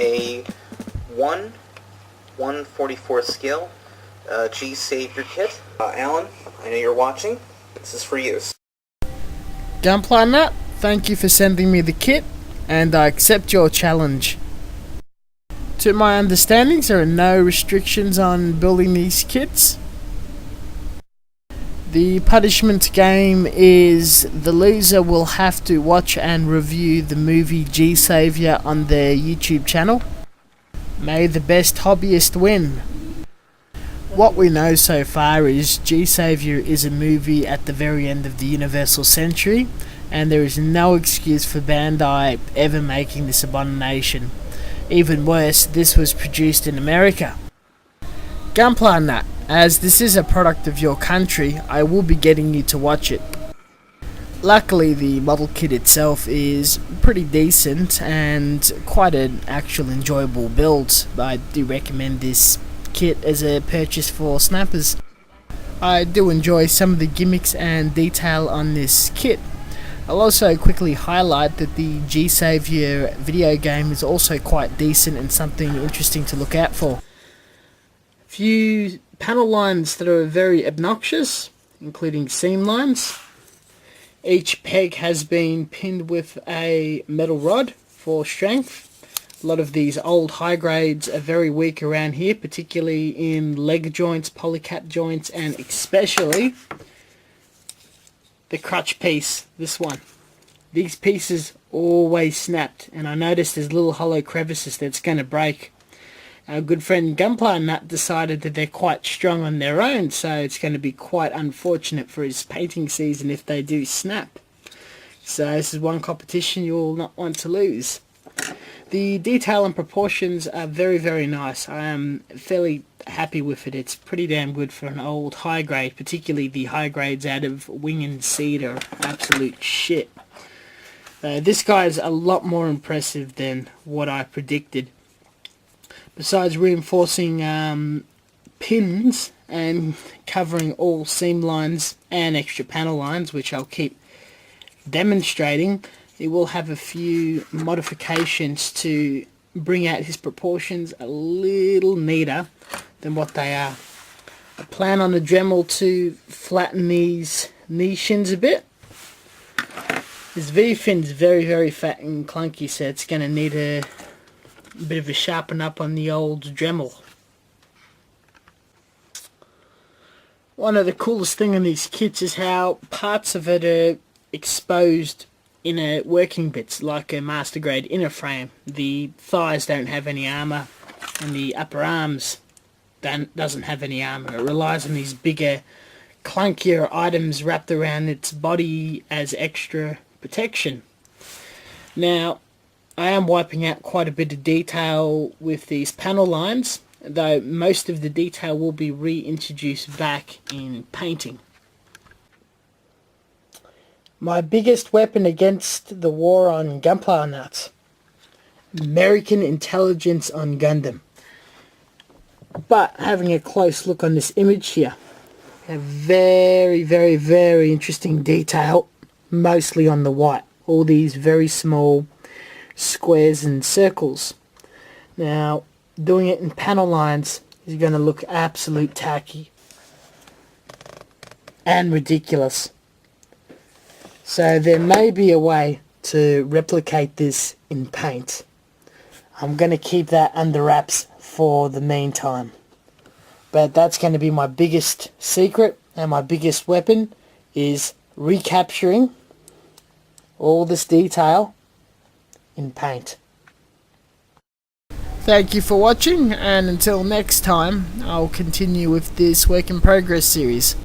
a 1/144 scale G Saviour kit. Alan, I know you're watching. This is for you. Gunplanut, thank you for sending me the kit, and I accept your challenge. To my understanding, there are no restrictions on building these kits. The punishment game is the loser will have to watch and review the movie G Saviour on their YouTube channel. May the best hobbyist win. What we know so far is G Saviour is a movie at the very end of the Universal century, and there is no excuse for Bandai ever making this abomination. Even worse, this was produced in America. Gunplanut, as this is a product of your country, I will be getting you to watch it. Luckily, the model kit itself is pretty decent and quite an actual enjoyable build. I do recommend this kit as a purchase for snappers. I do enjoy some of the gimmicks and detail on this kit. I'll also quickly highlight that the G Saviour video game is also quite decent and something interesting to look out for. Few panel lines that are very obnoxious, including seam lines. Each peg has been pinned with a metal rod for strength. A lot of these old high grades are very weak around here, particularly in leg joints, polycap joints, and especially the crutch piece, this one. These pieces always snapped, and I noticed there's little hollow crevices that's going to break. Our good friend Gunplanut decided that they're quite strong on their own, so it's going to be quite unfortunate for his painting season if they do snap. So this is one competition you'll not want to lose. The detail and proportions are very, very nice. I am fairly happy with it. It's pretty damn good for an old high grade, particularly the high grades out of Wing and Seed are absolute shit. This guy is a lot more impressive than what I predicted. Besides reinforcing pins and covering all seam lines and extra panel lines, which I'll keep demonstrating, it will have a few modifications to bring out his proportions a little neater than what they are. I plan on the Dremel to flatten these knee shins a bit. This V-fin's very, very fat and clunky, so it's going to need a bit of a sharpen up on the old Dremel. One of the coolest thing in these kits is how parts of it are exposed in a working bits, like a master grade inner frame. The thighs don't have any armour, and the upper arms doesn't have any armour. It relies on these bigger, clunkier items wrapped around its body as extra protection. Now, I am wiping out quite a bit of detail with these panel lines, though most of the detail will be reintroduced back in painting. My biggest weapon against the war on Gunplanut: American intelligence on Gundam. But having a close look on this image here, a very, very, very interesting detail, mostly on the white. All these very small squares and circles. Now, doing it in panel lines is going to look absolute tacky and ridiculous. So there may be a way to replicate this in paint. I'm going to keep that under wraps for the meantime. But that's going to be my biggest secret, and my biggest weapon is recapturing all this detail in paint. Thank you for watching, and until next time, I'll continue with this work in progress series.